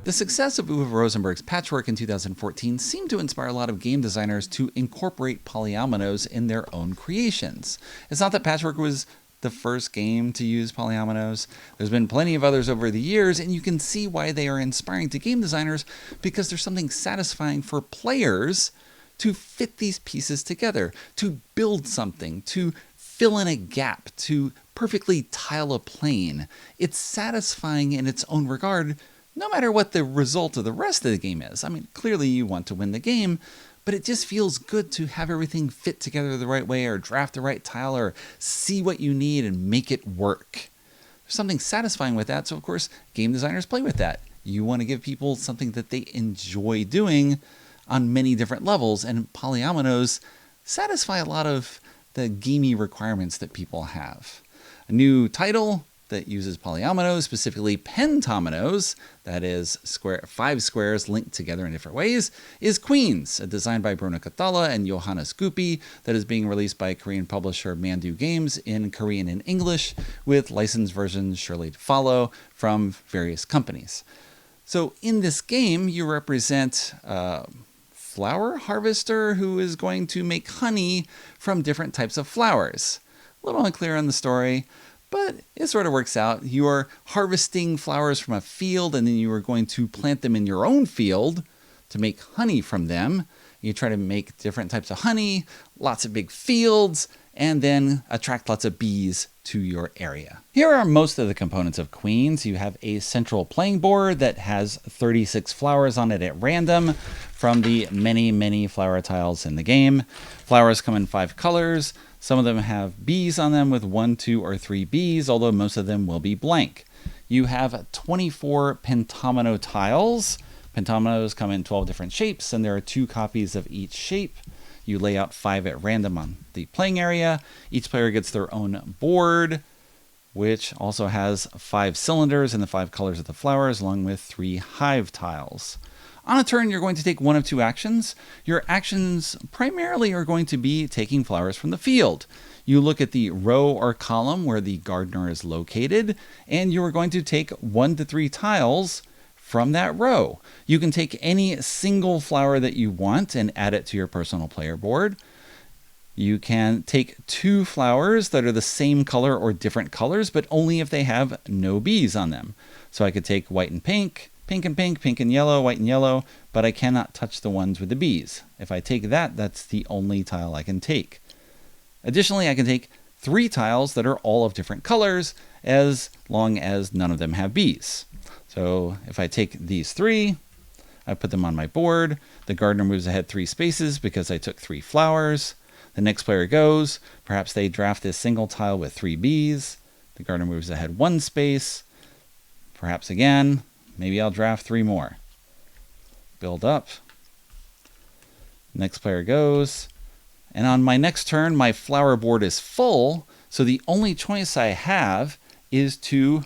The success of Uwe Rosenberg's patchwork in 2014 seemed to inspire a lot of game designers to incorporate polyominoes in their own creations. It's not that patchwork was the first game to use polyominoes. There's been plenty of others over the years, and you can see why they are inspiring to game designers, because there's something satisfying for players to fit these pieces together, to build something, to fill in a gap, to perfectly tile a plane. It's satisfying in its own regard, no matter what the result of the rest of the game is. I mean, clearly you want to win the game, but it just feels good to have everything fit together the right way, or draft the right tile, or see what you need and make it work. There's something satisfying with that, so of course, game designers play with that. You want to give people something that they enjoy doing on many different levels, and polyominoes satisfy a lot of the gamey requirements that people have. A new title that uses polyominoes, specifically pentominoes, that is 5 squares linked together in different ways, is Queenz, designed by Bruno Cathala and Johannes Gupi, that is being released by Korean publisher Mandu Games in Korean and English, with licensed versions surely to follow from various companies. So in this game, you represent a flower harvester who is going to make honey from different types of flowers. A little unclear on the story, but it sort of works out. You are harvesting flowers from a field, and then you are going to plant them in your own field to make honey from them. You try to make different types of honey, lots of big fields, and then attract lots of bees to your area. Here are most of the components of Queenz. You have a central playing board that has 36 flowers on it at random from the many flower tiles in the game. Flowers come in 5 colors. Some of them have bees on them with 1, 2, or 3 bees, although most of them will be blank. You have 24 pentomino tiles. Pentominoes come in 12 different shapes, and there are 2 copies of each shape. You lay out 5 at random on the playing area. Each player gets their own board, which also has 5 cylinders in the 5 colors of the flowers, along with 3 hive tiles. On a turn, you're going to take one of 2 actions. Your actions primarily are going to be taking flowers from the field. You look at the row or column where the gardener is located, and you are going to take 1 to 3 tiles from that row. You can take any single flower that you want and add it to your personal player board. You can take 2 flowers that are the same color or different colors, but only if they have no bees on them. So I could take white and pink, pink and pink, pink and yellow, white and yellow, but I cannot touch the ones with the bees. If I take that, that's the only tile I can take. Additionally, I can take 3 tiles that are all of different colors, as long as none of them have bees. So if I take these 3, I put them on my board. The gardener moves ahead 3 spaces because I took 3 flowers. The next player goes. Perhaps they draft this single tile with 3 bees. The gardener moves ahead 1 space. Perhaps again. Maybe I'll draft 3 more. Build up. Next player goes. And on my next turn, my flower board is full. So the only choice I have is to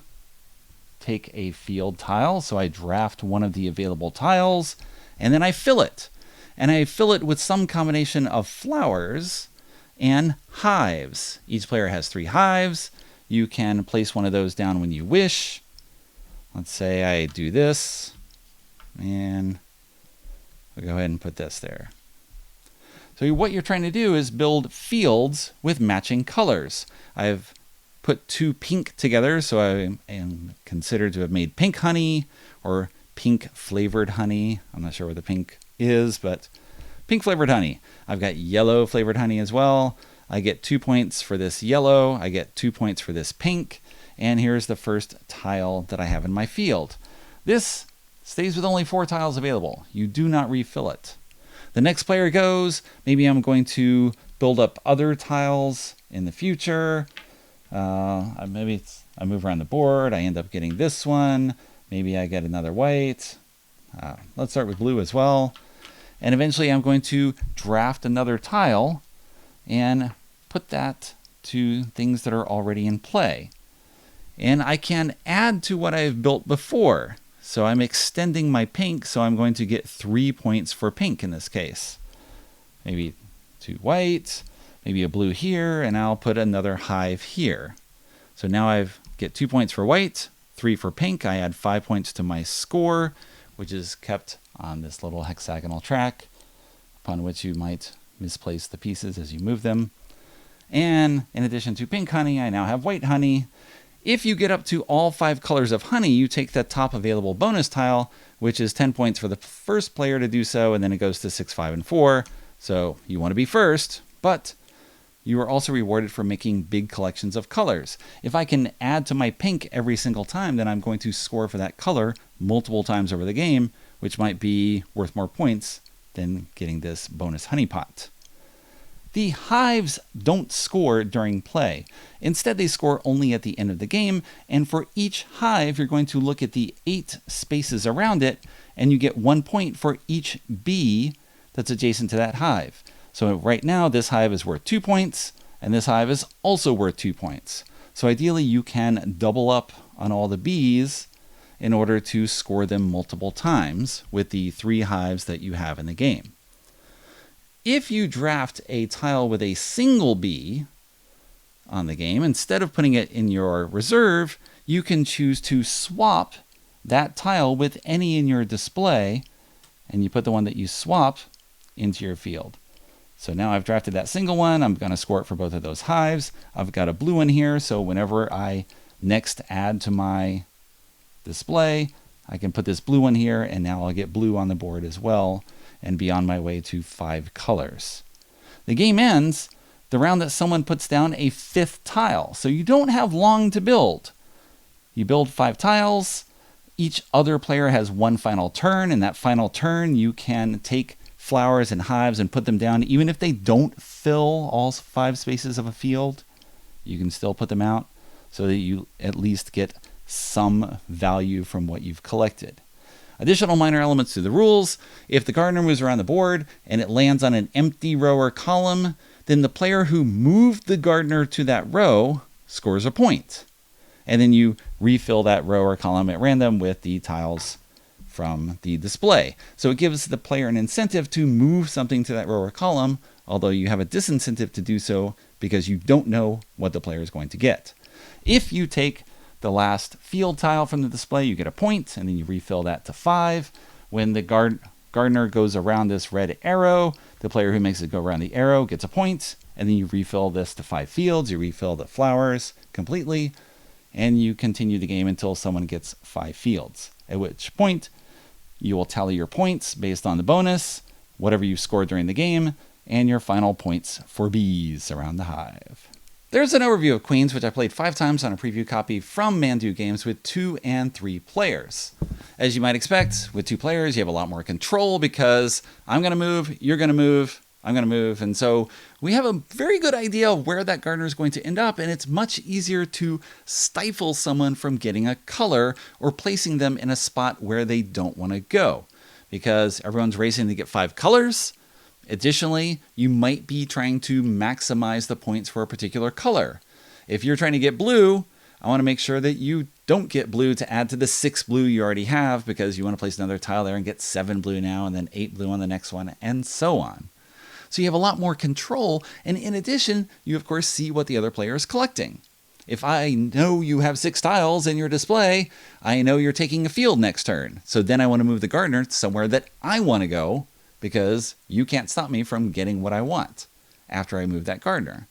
take a field tile. So I draft one of the available tiles, and then I fill it. And I fill it with some combination of flowers and hives. Each player has 3 hives. You can place one of those down when you wish. Let's say I do this, and we'll go ahead and put this there. So what you're trying to do is build fields with matching colors. I've put 2 pink together, so I am considered to have made pink honey or pink flavored honey. I'm not sure what the pink is, but pink flavored honey. I've got yellow flavored honey as well. I get 2 points for this yellow. I get 2 points for this pink. And here's the first tile that I have in my field. This stays with only 4 tiles available. You do not refill it. The next player goes. Maybe I'm going to build up other tiles in the future. Maybe I move around the board. I end up getting this one. Maybe I get another white. Let's start with blue as well. And eventually I'm going to draft another tile and put that to things that are already in play. And I can add to what I've built before. So I'm extending my pink, so I'm going to get 3 points for pink in this case. Maybe 2 white, maybe a blue here, and I'll put another hive here. So now I get 2 points for white, 3 for pink. I add 5 points to my score which is kept on this little hexagonal track, upon which you might misplace the pieces as you move them. And in addition to pink honey, I now have white honey. If you get up to all 5 colors of honey, you take the top available bonus tile, which is 10 points for the first player to do so, and then it goes to 6, 5, and 4. So you want to be first, but you are also rewarded for making big collections of colors. If I can add to my pink every single time, then I'm going to score for that color multiple times over the game, which might be worth more points than getting this bonus honey pot. The hives don't score during play. Instead, they score only at the end of the game, and for each hive, you're going to look at the 8 spaces around it, and you get 1 point for each bee that's adjacent to that hive. So right now, this hive is worth 2 points, and this hive is also worth 2 points. So ideally, you can double up on all the bees in order to score them multiple times with the 3 hives that you have in the game. If you draft a tile with a single bee on the game, instead of putting it in your reserve, you can choose to swap that tile with any in your display, and you put the one that you swap into your field. So now I've drafted that single one. I'm going to score it for both of those hives. I've got a blue one here, so whenever I next add to my display, I can put this blue one here, and now I'll get blue on the board as well, and be on my way to 5 colors. The game ends the round that someone puts down a 5th tile. So you don't have long to build. You build 5 tiles. Each other player has 1 final turn. In that final turn, you can take flowers and hives and put them down. Even if they don't fill all 5 spaces of a field, you can still put them out so that you at least get some value from what you've collected. Additional minor elements to the rules: if the gardener moves around the board and it lands on an empty row or column, then the player who moved the gardener to that row scores a point. And then you refill that row or column at random with the tiles from the display. So it gives the player an incentive to move something to that row or column, although you have a disincentive to do so because you don't know what the player is going to get. If you take the last field tile from the display, you get a point, and then you refill that to 5. When the gardener goes around this red arrow, the player who makes it go around the arrow gets a point, and then you refill this to 5 fields. You refill the flowers completely, and you continue the game until someone gets 5 fields, at which point you will tally your points based on the bonus, whatever you scored during the game, and your final points for bees around the hive. There's an overview of Queenz, which I played 5 times on a preview copy from Mandu Games with 2 and 3 players. As you might expect, with 2 players, you have a lot more control because I'm going to move, you're going to move, I'm going to move. And so we have a very good idea of where that gardener is going to end up, and it's much easier to stifle someone from getting a color or placing them in a spot where they don't want to go because everyone's racing to get 5 colors. Additionally, you might be trying to maximize the points for a particular color. If you're trying to get blue, I want to make sure that you don't get blue to add to the 6 blue you already have because you want to place another tile there and get 7 blue now and then 8 blue on the next one and so on. So you have a lot more control, and in addition, you of course see what the other player is collecting. If I know you have 6 tiles in your display, I know you're taking a field next turn. So then I want to move the gardener somewhere that I want to go, because you can't stop me from getting what I want after I move that gardener.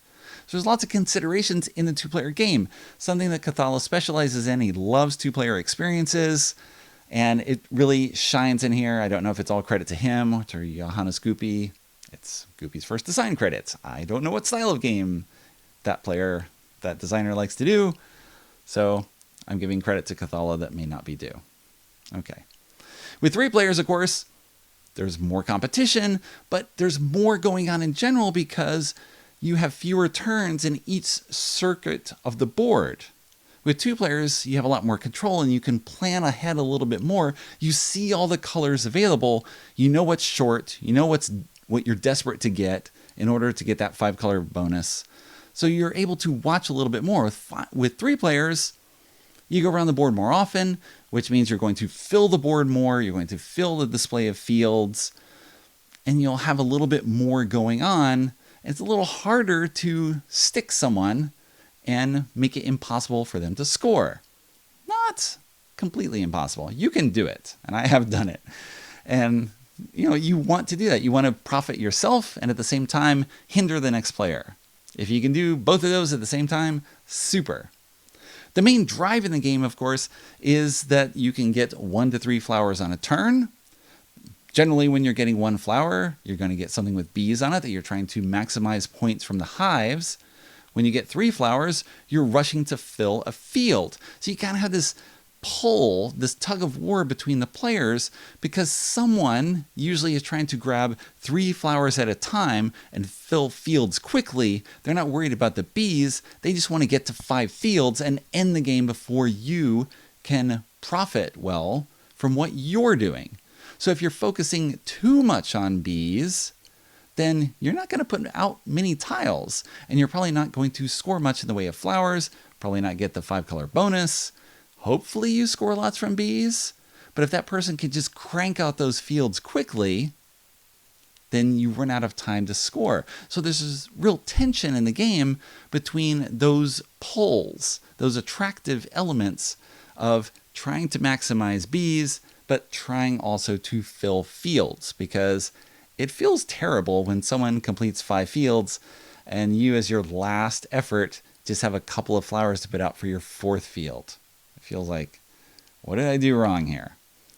So there's lots of considerations in the 2-player game, something that Cathala specializes in. He loves 2-player experiences, and it really shines in here. I don't know if it's all credit to him or to Johannes Goopy. It's Goopy's first design credits. I don't know what style of game that designer likes to do, so I'm giving credit to Cathala that may not be due. Okay. With 3 players, of course, there's more competition, but there's more going on in general because you have fewer turns in each circuit of the board. With 2 players, you have a lot more control and you can plan ahead a little bit more. You see all the colors available. You know what's short. You know what you're desperate to get in order to get that 5 color bonus. So you're able to watch a little bit more. With 3 players, you go around the board more often, which means you're going to fill the board more, you're going to fill the display of fields, and you'll have a little bit more going on. It's a little harder to stick someone and make it impossible for them to score. Not completely impossible. You can do it, and I have done it. And you want to do that. You want to profit yourself and at the same time hinder the next player. If you can do both of those at the same time, super. The main drive in the game, of course, is that you can get 1 to 3 flowers on a turn. Generally, when you're getting 1 flower, you're going to get something with bees on it that you're trying to maximize points from the hives. When you get 3 flowers, you're rushing to fill a field. So you kind of have this pull, this tug of war between the players, because someone usually is trying to grab 3 flowers at a time and fill fields quickly. They're not worried about the bees. They just want to get to 5 fields and end the game before you can profit well from what you're doing. So if you're focusing too much on bees, then you're not going to put out many tiles, and you're probably not going to score much in the way of flowers, probably not get the 5-color bonus. Hopefully you score lots from bees, but if that person can just crank out those fields quickly, then you run out of time to score. So there's this real tension in the game between those poles, those attractive elements of trying to maximize bees, but trying also to fill fields, because it feels terrible when someone completes 5 fields and you, as your last effort, just have a couple of flowers to put out for your 4th field. It feels like, what did I do wrong here?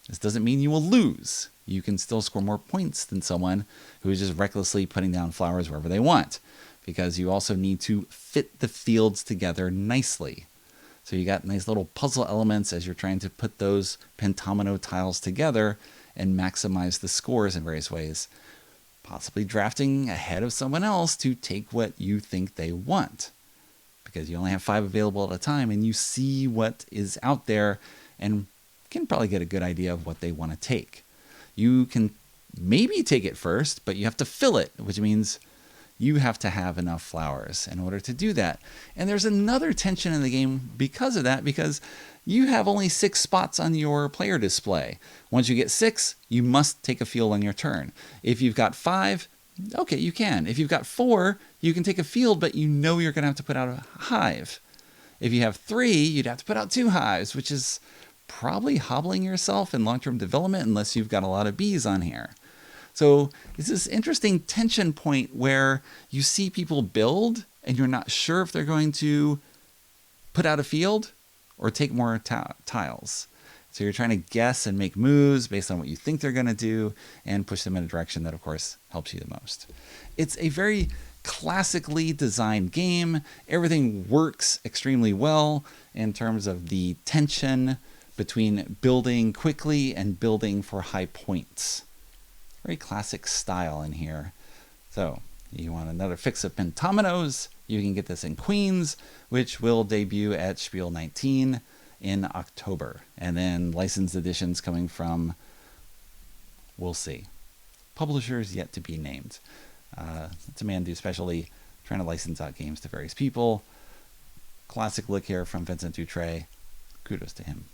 This doesn't mean you will lose. You can still score more points than someone who is just recklessly putting down flowers wherever they want, because you also need to fit the fields together nicely. So you got nice little puzzle elements as you're trying to put those pentomino tiles together and maximize the scores in various ways. Possibly drafting ahead of someone else to take what you think they want, because you only have 5 available at a time and you see what is out there and can probably get a good idea of what they want to take. You can maybe take it first, but you have to fill it, which means you have to have enough flowers in order to do that. And there's another tension in the game because of that, because you have only 6 spots on your player display. Once you get 6, you must take a field on your turn. If you've got 5, okay, you can. If you've got 4, you can take a field, but you know you're going to have to put out a hive. If you have 3, you'd have to put out 2 hives, which is probably hobbling yourself in long-term development unless you've got a lot of bees on here. So it's this interesting tension point where you see people build and you're not sure if they're going to put out a field or take more tiles. So you're trying to guess and make moves based on what you think they're going to do and push them in a direction that, of course, helps you the most. It's a very classically designed game. Everything works extremely well in terms of the tension between building quickly and building for high points. Very classic style in here. So you want another fix of pentominoes, you can get this in Queenz, which will debut at Spiel 19 in October. And then licensed editions coming from, we'll see. Publishers yet to be named. It's a man do specialty, trying to license out games to various people. Classic look here from Vincent Dutray. Kudos to him.